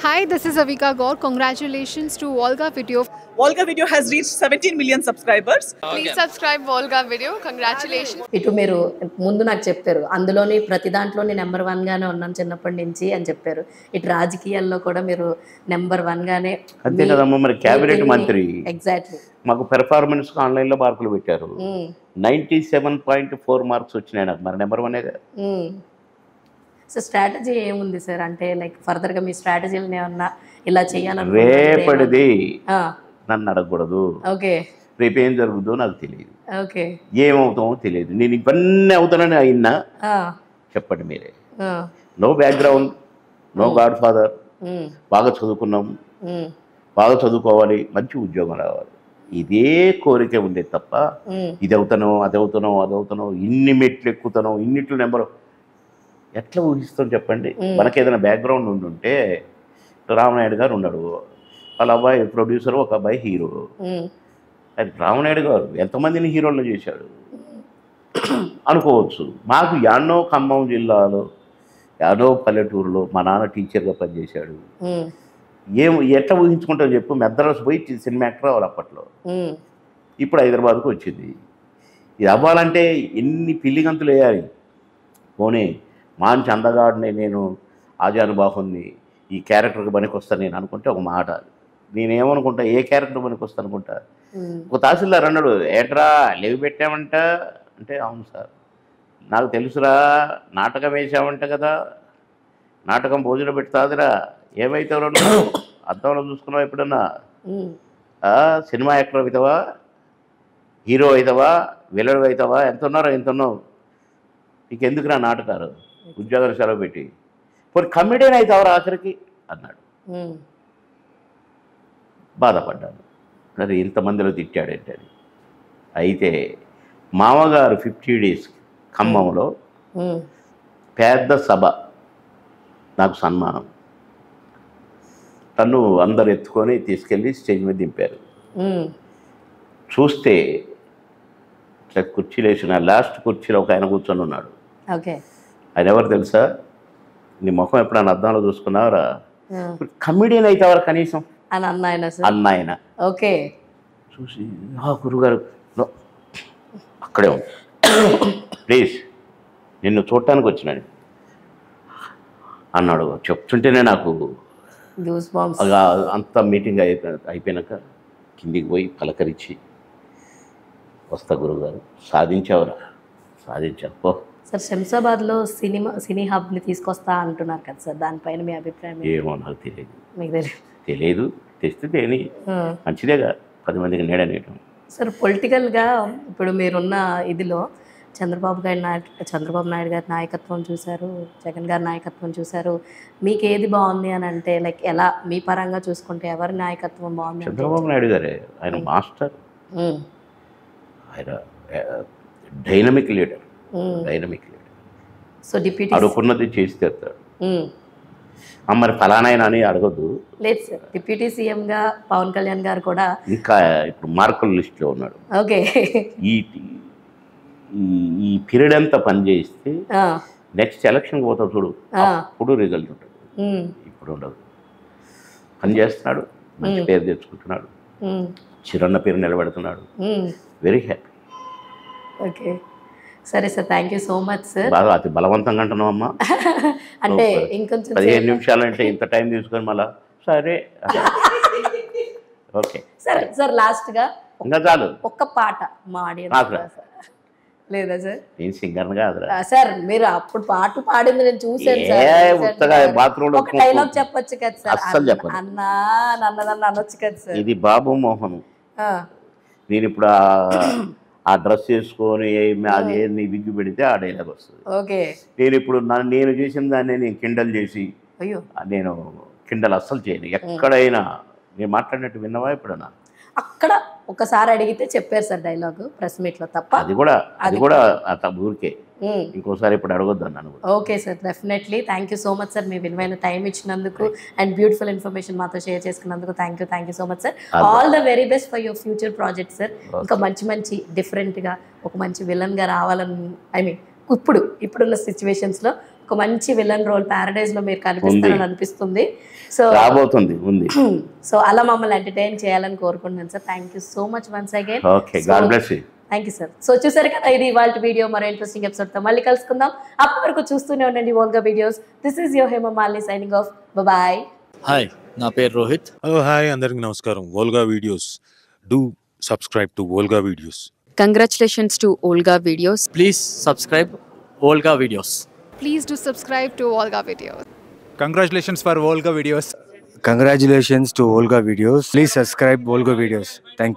Hi, this is Avika Gaur. Congratulations to Volga Video. Volga Video has reached 17 million subscribers. Please subscribe Volga Video. Congratulations. ఇటు మీరు ముందు నాకు చెప్పారు అందులోని ప్రతి దాంట్లోని నెంబర్ 1 గానే ఉన్నాను చిన్నప్పటి నుంచి అని చెప్పారు. ఇటు రాజకీయాల్లో కూడా మీరు నెంబర్ 1 గానే. అంతే కదమ్మా, మరి క్యాబినెట్ మంత్రి. ఎగ్జాక్ట్లీ. మాకు పెర్ఫార్మెన్స్ ఆన్లైన్లో మార్కులు పెట్టారు. 97.4 మార్క్స్ వచ్చినాయి నాకు. మరి నెంబర్ 1 సో స్ట్రాటజీ ఏముంది సార్? అంటే లైక్ ఫర్దర్గా మీ స్ట్రాటజీలను ఏమన్నా ఇలా చేయాలని రేపటిది నన్ను అడగకూడదు. ఓకే. రేపు ఏం జరుగుతుందో నాకు తెలియదు, ఓకే, ఏమవుతామో తెలియదు. నేను ఇవన్నీ అవుతానని అయినా చెప్పండి మీరే. No background, no godfather. బాగా చదువుకున్నాం, బాగా చదువుకోవాలి, మంచి ఉద్యోగం రావాలి, ఇదే కోరిక ఉండేది తప్ప ఇది అవుతానో అది అవుతానో అది అవుతానో ఇన్ని మెట్లు ఎక్కుతానో ఇన్నిట్లు నెంబరు ఎట్లా ఊహిస్తాం చెప్పండి. మనకి ఏదైనా బ్యాక్గ్రౌండ్ ఉండుంటే రామనాయుడు గారు ఉన్నాడు, వాళ్ళ అబ్బాయి ప్రొడ్యూసర్, ఒక అబ్బాయి హీరో. అది రామనాయుడు గారు ఎంతమందిని హీరోల్లో చేశాడు అనుకోవచ్చు. మాకు యాడనో ఖమ్మం జిల్లాలో యాడో పల్లెటూరులో మా నాన్న టీచర్గా పనిచేశాడు. ఎట్లా ఊహించుకుంటావు చెప్పు? మెద్రాస్ పోయి సినిమా యాక్టర్ అవ్వాలి అప్పట్లో. ఇప్పుడు హైదరాబాద్కు వచ్చింది. ఇది అవ్వాలంటే ఎన్ని పిల్లిగంతులు వేయాలి. పోనీ మంచి అందగాడిని నేను ఆజానుబాహుని ఈ క్యారెక్టర్కి పనికి వస్తాను నేను అనుకుంటే ఒక మాట. నేనేమనుకుంటా, ఏ క్యారెక్టర్ పనికి వస్తా అనుకుంటా. ఒక తహసీల్దార్ అన్నాడు, ఏట్రా లీవ్ పెట్టామంట అంటే, అవును సార్ నాకు తెలుసురా, నాటకం వేసామంట కదా, నాటకం భోజనం పెడతాదిరా, ఏమైతే అర్థంలో చూసుకున్నావు ఎప్పుడన్నా? సినిమా యాక్టర్ అవుతావా, హీరో అవుతావా, విలన్ అవుతావా, ఎంత ఉన్నారో ఎంత ఉన్నావు, నీకు ఎందుకురా నాటకాలు, ఉద్యోగాలు సెలవు పెట్టి పోనీ కమెడియన్ అవుతావరా ఆఖరికి అన్నాడు. బాధపడ్డాను, మరి ఇంతమందిలో తిట్టాడేంటి అని. అయితే మామగారు 50 days ఖమ్మంలో పెద్ద సభ, నాకు సన్మానం. తను అందరు ఎత్తుకొని తీసుకెళ్ళి స్టేజ్ మీద దింపారు. చూస్తే ఇట్లా కుర్చీలు వేసిన లాస్ట్ కుర్చీలో ఒక ఆయన కూర్చొని ఉన్నాడు. ఆయన ఎవరు తెలుసా? నీ ముఖం ఎప్పుడైనా అద్దంలో చూసుకున్నావరా? కమెడియన్ అవుతావరా కనీసం అన్నాయన. ఓకే. చూసి గురుగారు అక్కడే ఉంది, ప్లీజ్ నిన్ను చూడటానికి వచ్చినాడు అన్నాడు. చెప్తుంటేనే నాకు అంత మీటింగ్ అయిపోయినాక కిందికి పోయి పలకరించి, వస్తా గురుగారు, సాధించావురా, సాధించావు పో. సార్ శంషాబాద్లో సినీ హబ్ని తీసుకొస్తా అంటున్నారు కదా సార్, దానిపైన మీ అభిప్రాయం? ఏమో నాకు తెలియదు. మీకు తెలియదు, తెస్తే తేని మంచిదేగా, 10 మందికి నీడనేయటం. సార్ పొలిటికల్గా ఇప్పుడు మీరున్న ఇదిలో చంద్రబాబు నాయుడు గారి నాయకత్వం చూశారు, జగన్ గారి నాయకత్వం చూశారు, మీకు ఏది బాగుంది అని అంటే లైక్ ఎలా మీ పరంగా చూసుకుంటే ఎవరి నాయకత్వం బాగుంది? చంద్రబాబు నాయుడు గారే, ఆయన మాస్టర్, ఆయన డైనమిక్ లీడర్. సో డిప్యూటీ అడుగున్నది చేసి తెస్తాడు. మరి ఫలానాయన అని అడగద్దు. లేదు సార్, డిప్యూటీ సీఎంగా పవన్ కళ్యాణ్ గారు కూడా ఇంకా ఇప్పుడు మార్కుల లిస్ట్లో ఉన్నాడు. ఓకే. ఈ పీరియడ్ అంతా పనిచేస్తే నెక్స్ట్ ఎలక్షన్కి పోతాడు చూడు, అప్పుడు రిజల్ట్ ఉంటుంది. ఇప్పుడు ఉండదు. పని చేస్తున్నాడు, మంచి పేరు తెచ్చుకుంటున్నాడు, చిరన్న పేరు నిలబెడుతున్నాడు. Very happy. ఓకే, సరే sir, thank you so much sir. బాగా అతి బలవంతంగా అంటున్నావు అమ్మా. అంటే ఇంకొంచెం 15 నిమిషాలు అంటే ఇంత టైం తీసుకొని మళ్ళా సరే. ఓకే సరే సార్, లాస్ట్గా ఇంకా చాలు ఒక్క పాట మా ఆడియన్స్. లేదా సార్? నేను సింగర్ కాదురా సార్, మీరు అప్పుడు పాట పాడింది నేను చూసాను సార్. బాత్రూమ్ ఒక డైలాగ్ చెప్పొచ్చు కదా సార్? అస్సలు చెప్పను. అన్నా నన్నదన్న అనొచ్చు కదా సార్? ఇది బాబు మోహన్. నేను ఇప్పుడు ఆ డ్రెస్ వేసుకొని అది నీ విగ్గు పెడితే ఆ డైలాగ్ వస్తుంది. ఓకే. నేను ఇప్పుడు నేను చేసిన దాన్ని నేను కిండల్ చేసి, అయ్యో నేను కిండల్ అస్సలు చేయను. ఎక్కడైనా నేను మాట్లాడినట్టు విన్నావా ఎప్పుడన్నా? అక్కడ ఒకసారి అడిగితే చెప్పారు సార్ డైలాగ్ ప్రెస్ మీట్ లో తప్ప. అది కూడా ఊరికే, ఇంకోసారి ఇప్పుడు అడగొద్దు అన్నాను. Okay sir, definitely. Thank you so much sir, మీ విలువైన టైం ఇచ్చినందుకు అండ్ బ్యూటిఫుల్ ఇన్ఫర్మేషన్ మాతో షేర్ చేసుకున్నందుకు thank you so much sir. All the very best for your future project sir. ఇంకా మంచి డిఫరెంట్గా ఒక మంచి విలన్గా రావాలని, ఇప్పుడున్న సిచ్యువేషన్స్లో ఒక మంచి విలన్ రోల్ ప్యారడైజ్ లో మీరు కనిపిస్తారని అనిపిస్తుంది. సో రాబోతుంది ఉంది. సో అలా మమ్మల్ని ఎంటర్టైన్ చేయాలని కోరుకుంటున్నాను sir. Thank you so much once again. Okay, God bless you. Thank you sir. So చూసారు కదా, ఇది ఇవాళ వీడియో. మరో ఇంట్రెస్టింగ్ ఎపిసోడ్ తో మళ్ళీ కలుసుకుందాం. అప్పటి వరకు చూస్తూనే ఉండండి Volga Videos. This is your Hemamalini signing off. Bye. Hi, నా పేరు రోహిత్. హలో హాయ్, అందరికి నమస్కారం. Volga Videos, do subscribe to Volga Videos. Congratulations to Olga Videos. Please subscribe Olga Videos. Please do subscribe to Volga Videos. Congratulations for Volga Videos. Congratulations to Volga Videos. Please subscribe Volga Videos. Thank you.